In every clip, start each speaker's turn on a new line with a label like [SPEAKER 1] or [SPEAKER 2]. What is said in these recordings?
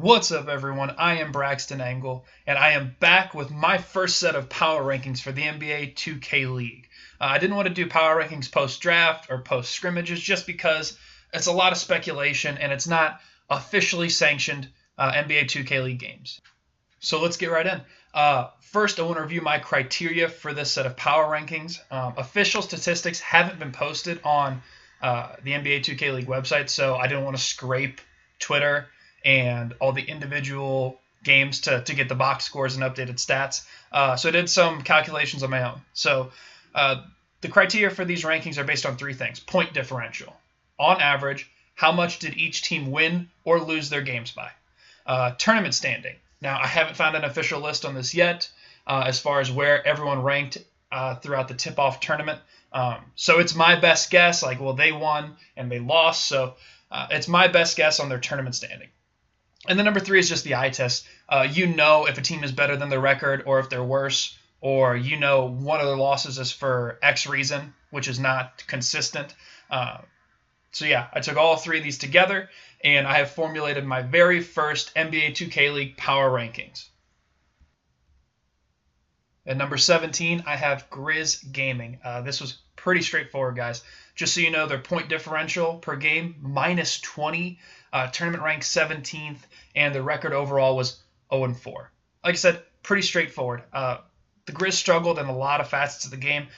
[SPEAKER 1] What's up, everyone? I am Braxton Angle, and I am back with my first set of power rankings for the NBA 2K League. I didn't want to do power rankings post-draft or post-scrimmages just because it's a lot of speculation and it's not officially sanctioned NBA 2K League games. So let's get right in. First, I want to review my criteria for this set of power rankings. Official statistics haven't been posted on the NBA 2K League website, so I didn't want to scrape Twitter and all the individual games to get the box scores and updated stats. So I did some calculations on my own. So the criteria for these rankings are based on three things. Point differential. On average, how much did each team win or lose their games by? Tournament standing. Now, I haven't found an official list on this yet as far as where everyone ranked throughout the tip-off tournament. So it's my best guess. They won and they lost. So it's my best guess on their tournament standing. And then number three is just the eye test. You know if a team is better than their record or if they're worse, or you know one of their losses is for X reason, which is not consistent. So yeah, I took all three of these together, and I have formulated my very first NBA 2K League power rankings. At number 17, I have Grizzlies Gaming. This was pretty straightforward, guys. Just so you know, their point differential per game, minus 20. Tournament rank 17th, and the record overall was 0-4. Like I said, pretty straightforward. The Grizz struggled in a lot of facets of the game.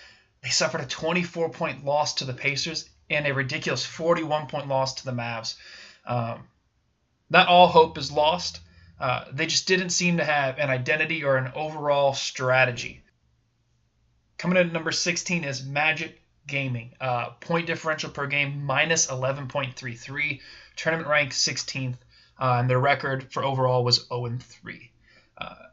[SPEAKER 1] They suffered a 24-point loss to the Pacers and a ridiculous 41-point loss to the Mavs. Not all hope is lost. They just didn't seem to have an identity or an overall strategy. Coming in at number 16 is Magic Gaming. Point differential per game, minus 11.33. Tournament rank 16th, and their record for overall was 0-3.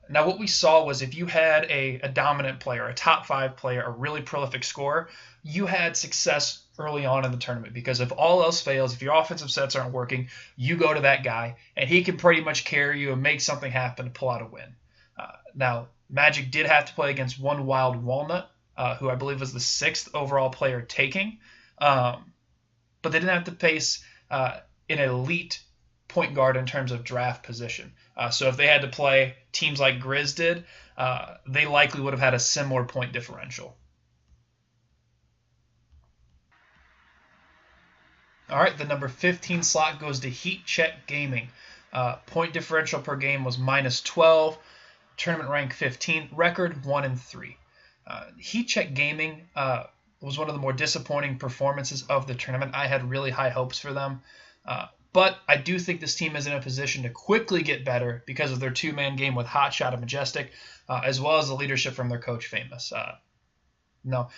[SPEAKER 1] Now, what we saw was if you had a dominant player, a top 5 player, a really prolific scorer, you had success early on in the tournament, because if all else fails, if your offensive sets aren't working, you go to that guy, and he can pretty much carry you and make something happen to pull out a win. Now, Magic did have to play against one Wild Walnut, who I believe was the 6th overall player taking, but they didn't have to face an elite point guard in terms of draft position. So if they had to play teams like Grizz did, they likely would have had a similar point differential. All right, the number 15 slot goes to Heat Check Gaming. Point differential per game was minus 12. Tournament rank 15th. Record 1-3. Heat Check Gaming was one of the more disappointing performances of the tournament. I had really high hopes for them. But I do think this team is in a position to quickly get better because of their two-man game with Hotshot and Majestic, as well as the leadership from their coach, Famous. No,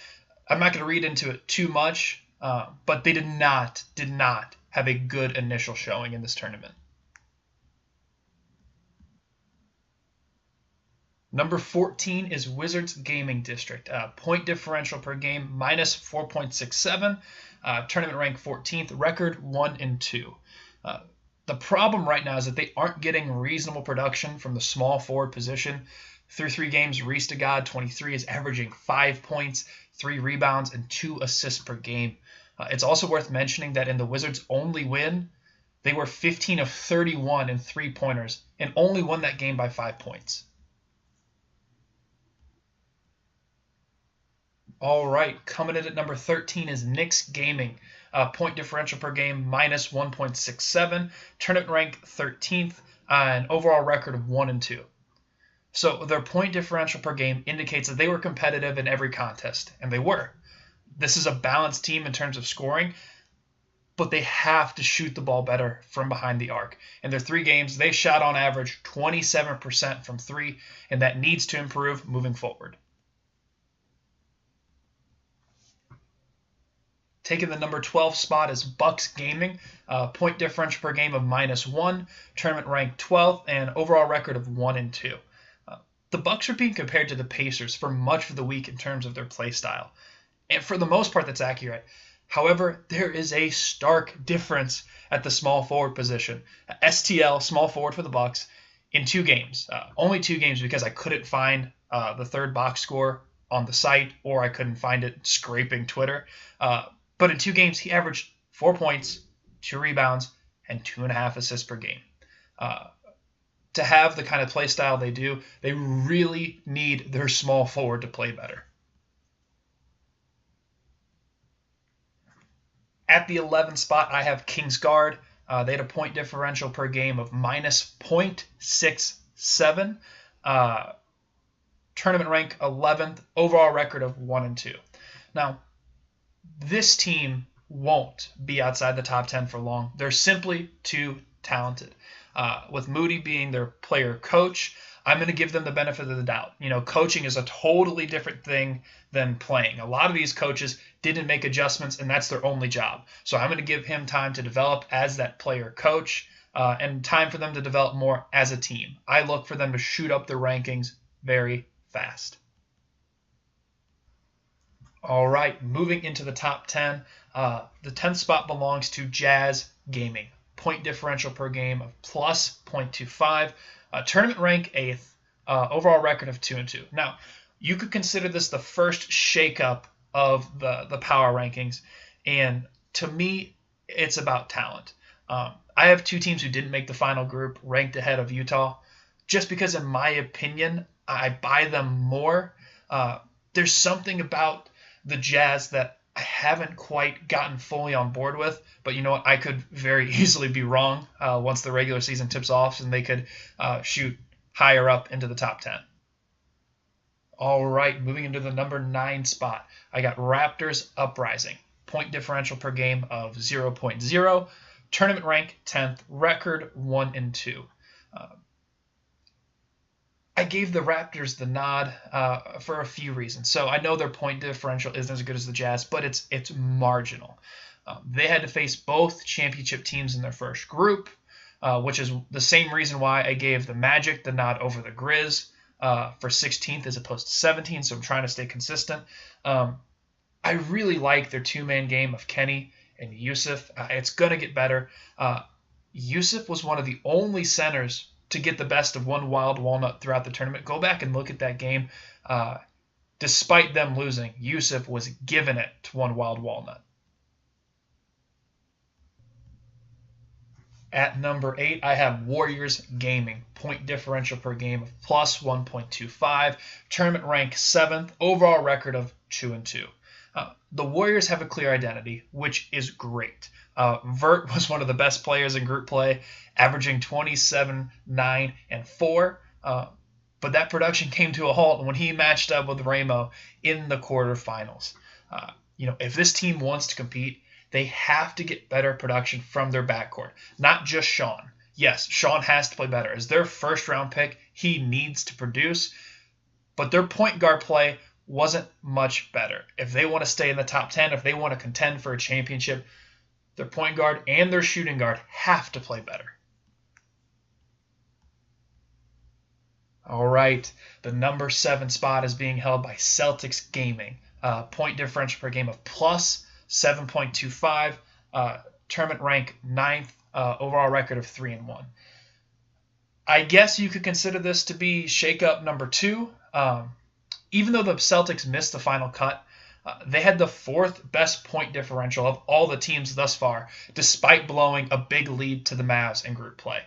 [SPEAKER 1] I'm not going to read into it too much, but they did not have a good initial showing in this tournament. Number 14 is Wizards Gaming District. Point differential per game, minus 4.67. Tournament rank 14th. Record 1-2. The problem right now is that they aren't getting reasonable production from the small forward position. Through 3 games, Reese to God, 23, is averaging 5 points, 3 rebounds, and 2 assists per game. It's also worth mentioning that in the Wizards' only win, they were 15 of 31 in 3-pointers and only won that game by 5 points. All right, coming in at number 13 is Knicks Gaming. Point differential per game, minus 1.67. Tournament rank 13th, and overall record of 1-2. So their point differential per game indicates that they were competitive in every contest, and they were. This is a balanced team in terms of scoring, but they have to shoot the ball better from behind the arc. In their 3 games, they shot on average 27% from 3, and that needs to improve moving forward. Taking the number 12 spot is Bucks Gaming. Point differential per game of minus 1. Tournament rank 12th, and overall record of 1-2. The Bucks are being compared to the Pacers for much of the week in terms of their play style. And for the most part, that's accurate. However, there is a stark difference at the small forward position. STL, small forward for the Bucks, in 2 games. Only 2 games because I couldn't find the third box score on the site, or I couldn't find it scraping Twitter. But in 2 games, he averaged 4 points, 2 rebounds, and 2.5 assists per game. to have the kind of play style they do, they really need their small forward to play better. At the 11th spot, I have Kingsguard. They had a point differential per game of minus .67. Tournament rank 11th, overall record of 1-2. Now, this team won't be outside the top 10 for long. They're simply too talented. With Moody being their player coach, I'm going to give them the benefit of the doubt. Coaching is a totally different thing than playing. A lot of these coaches didn't make adjustments, and that's their only job. So I'm going to give him time to develop as that player coach and time for them to develop more as a team. I look for them to shoot up their rankings very fast. All right, moving into the top 10. The 10th spot belongs to Jazz Gaming. Point differential per game of plus .25. Tournament rank 8th. Overall record of 2-2. Now, you could consider this the first shakeup of the power rankings. And to me, it's about talent. I have two teams who didn't make the final group ranked ahead of Utah. Just because, in my opinion, I buy them more. There's something about the Jazz that I haven't quite gotten fully on board with, but you know what? I could very easily be wrong once the regular season tips off and they could shoot higher up into the top 10. All right, moving into the number 9 spot, I got Raptors Uprising. Point differential per game of 0.0. Tournament rank 10th. Record 1-2. I gave the Raptors the nod for a few reasons. So I know their point differential isn't as good as the Jazz, but it's marginal. They had to face both championship teams in their first group, which is the same reason why I gave the Magic the nod over the Grizz for 16th as opposed to 17th, so I'm trying to stay consistent. I really like their two-man game of Kenny and Yusuf. It's going to get better. Yusuf was one of the only centers to get the best of one wild walnut throughout the tournament. Go back and look at that game. Despite them losing, Yusuf was giving it to one wild walnut. At number 8, I have Warriors Gaming. Point differential per game of plus 1.25. Tournament rank 7th. Overall record of 2-2. The Warriors have a clear identity, which is great. Vert was one of the best players in group play, averaging 27, 9, and 4. But that production came to a halt when he matched up with Ramo in the quarterfinals. If this team wants to compete, they have to get better production from their backcourt, not just Sean. Yes, Sean has to play better. As their first-round pick, he needs to produce. But their point guard play wasn't much better. If they want to stay in the top 10, if they want to contend for a championship, their point guard and their shooting guard have to play better. All right, the number 7 spot is being held by Celtics Gaming. Point differential per game of plus 7.25. Tournament rank 9th. Overall record of 3-1. I guess you could consider this to be shakeup number 2. Even though the Celtics missed the final cut, they had the 4th best point differential of all the teams thus far, despite blowing a big lead to the Mavs in group play.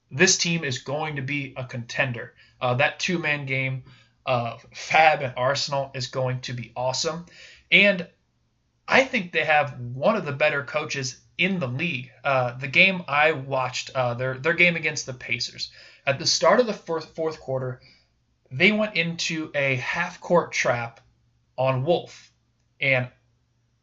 [SPEAKER 1] This team is going to be a contender. That two-man game of Fab and Arsenal is going to be awesome. And I think they have one of the better coaches in the league. The game I watched, their game against the Pacers. At the start of the fourth quarter, they went into a half-court trap on Wolf, and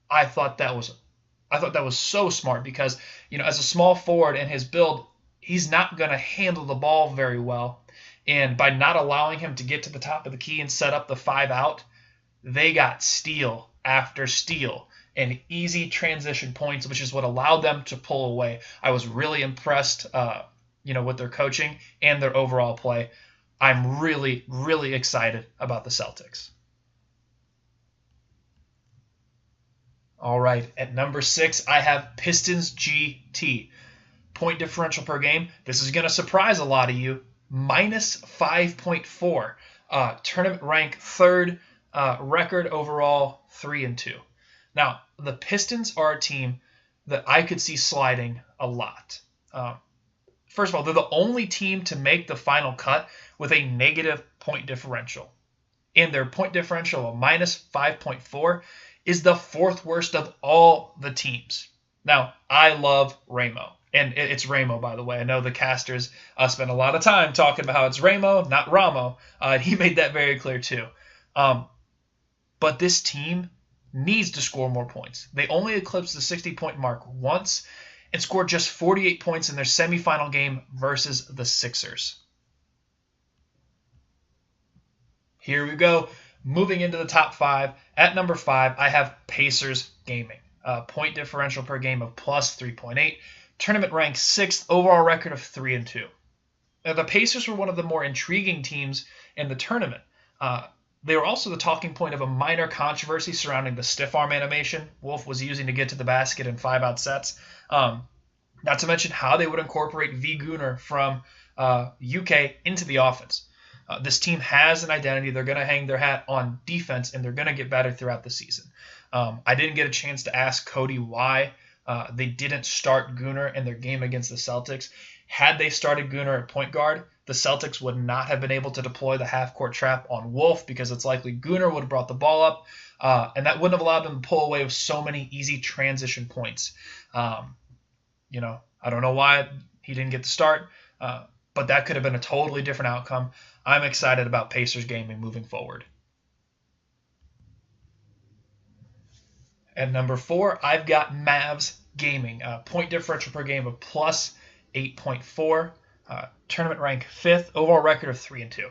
[SPEAKER 1] I thought that was so smart because as a small forward in his build, he's not going to handle the ball very well, and by not allowing him to get to the top of the key and set up the 5-out, they got steal after steal and easy transition points, which is what allowed them to pull away. I was really impressed, with their coaching and their overall play. I'm really, really excited about the Celtics. All right, at number 6, I have Pistons GT. Point differential per game. This is going to surprise a lot of you. Minus 5.4. Tournament rank 3rd. Record overall 3-2. Now, the Pistons are a team that I could see sliding a lot. first of all, they're the only team to make the final cut with a negative point differential. And their point differential of minus 5.4 is the fourth worst of all the teams. Now, I love Ramo. And it's Ramo, by the way. I know the casters spend a lot of time talking about how it's Ramo, not Ramo. He made that very clear, too. But this team needs to score more points. They only eclipsed the 60-point mark once and scored just 48 points in their semifinal game versus the Sixers. Here we go. Moving into the top 5. At number 5, I have Pacers Gaming. Point differential per game of plus 3.8. Tournament ranked 6th, overall record of 3-2. Now, the Pacers were one of the more intriguing teams in the tournament. They were also the talking point of a minor controversy surrounding the stiff arm animation Wolf was using to get to the basket in 5-out sets. Not to mention how they would incorporate V. Gunnar from UK into the offense. This team has an identity. They're going to hang their hat on defense, and they're going to get better throughout the season. I didn't get a chance to ask Cody why they didn't start Gunnar in their game against the Celtics. Had they started Gunnar at point guard, the Celtics would not have been able to deploy the half-court trap on Wolf because it's likely Gunnar would have brought the ball up, and that wouldn't have allowed them to pull away with so many easy transition points. I don't know why he didn't get the start, but that could have been a totally different outcome. I'm excited about Pacers Gaming moving forward. At number 4, I've got Mavs Gaming. Point differential per game of plus 8.4. Tournament rank 5th. Overall record of 3-2.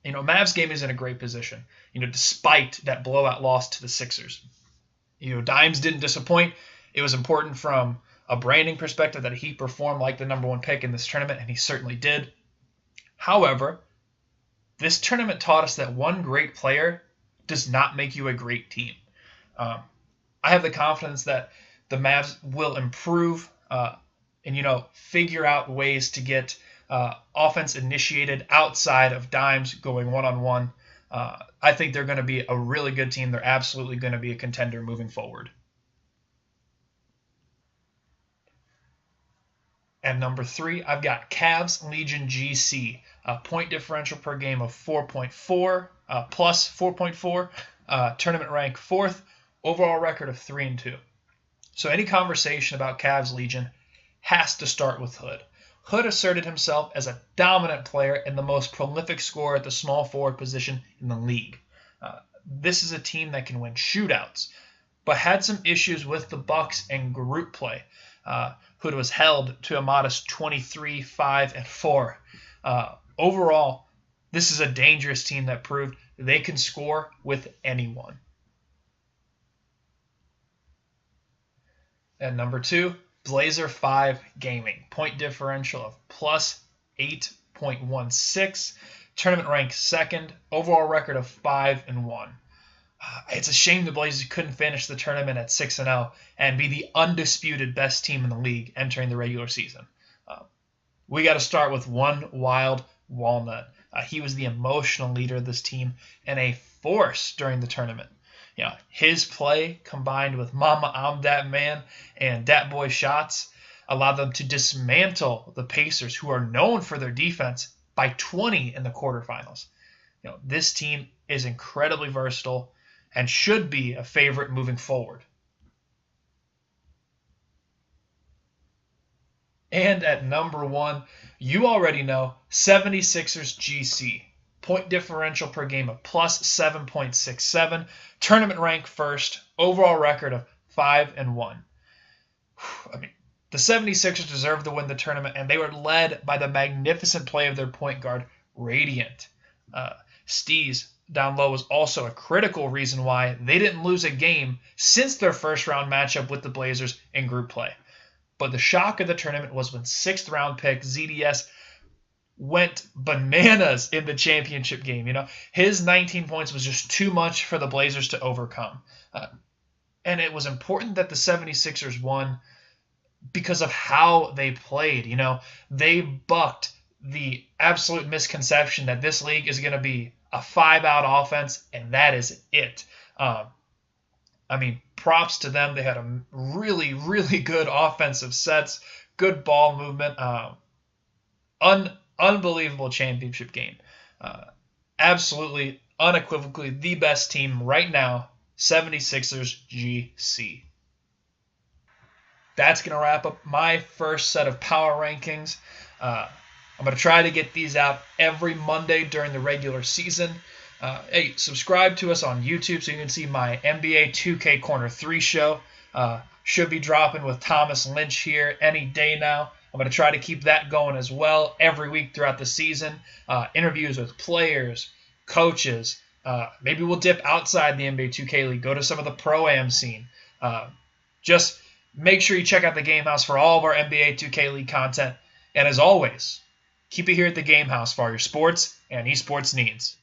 [SPEAKER 1] Mavs Gaming is in a great position, despite that blowout loss to the Sixers. Dimes didn't disappoint. It was important from a branding perspective that he performed like the number 1 pick in this tournament, and he certainly did. However, this tournament taught us that one great player does not make you a great team. I have the confidence that the Mavs will improve and figure out ways to get offense initiated outside of Dimes going one-on-one. I think they're going to be a really good team. They're absolutely going to be a contender moving forward. At number 3, I've got Cavs Legion GC. Point differential per game of 4.4, plus 4.4. Tournament rank 4th. Overall record of 3-2. So any conversation about Cavs Legion has to start with Hood. Hood asserted himself as a dominant player and the most prolific scorer at the small forward position in the league. This is a team that can win shootouts, but had some issues with the Bucks and group play. Hood was held to a modest 23, 5, and 4. Overall, this is a dangerous team that proved they can score with anyone. At number 2, Blazer 5 Gaming. Point differential of plus 8.16. Tournament rank 2nd. Overall record of 5-1. It's a shame the Blazers couldn't finish the tournament at 6-0 and be the undisputed best team in the league entering the regular season. We got to start with one Wild Walnut. He was the emotional leader of this team and a force during the tournament. His play combined with Mama I'm That Man and Dat Boy shots allowed them to dismantle the Pacers, who are known for their defense, by 20 in the quarterfinals. This team is incredibly versatile and should be a favorite moving forward. And at number 1, you already know, 76ers GC. Point differential per game of plus 7.67. Tournament rank 1st. Overall record of 5-1. The 76ers deserved to win the tournament, and they were led by the magnificent play of their point guard, Radiant. Steez down low was also a critical reason why they didn't lose a game since their first-round matchup with the Blazers in group play. But the shock of the tournament was when 6th-round pick ZDS went bananas in the championship game. His 19 points was just too much for the Blazers to overcome. And it was important that the 76ers won because of how they played. They bucked the absolute misconception that this league is going to be a 5-out offense, and that is it. Props to them. They had a really, really good offensive sets, good ball movement. Unbelievable championship game. Absolutely, unequivocally the best team right now, 76ers GC. That's going to wrap up my first set of power rankings. I'm going to try to get these out every Monday during the regular season. Hey, subscribe to us on YouTube so you can see my NBA 2K Corner 3 show. Should be dropping with Thomas Lynch here any day now. I'm going to try to keep that going as well every week throughout the season. Interviews with players, coaches. Maybe we'll dip outside the NBA 2K League, go to some of the Pro-Am scene. Just make sure you check out the Game House for all of our NBA 2K League content. And as always, keep it here at the Game House for all your sports and esports needs.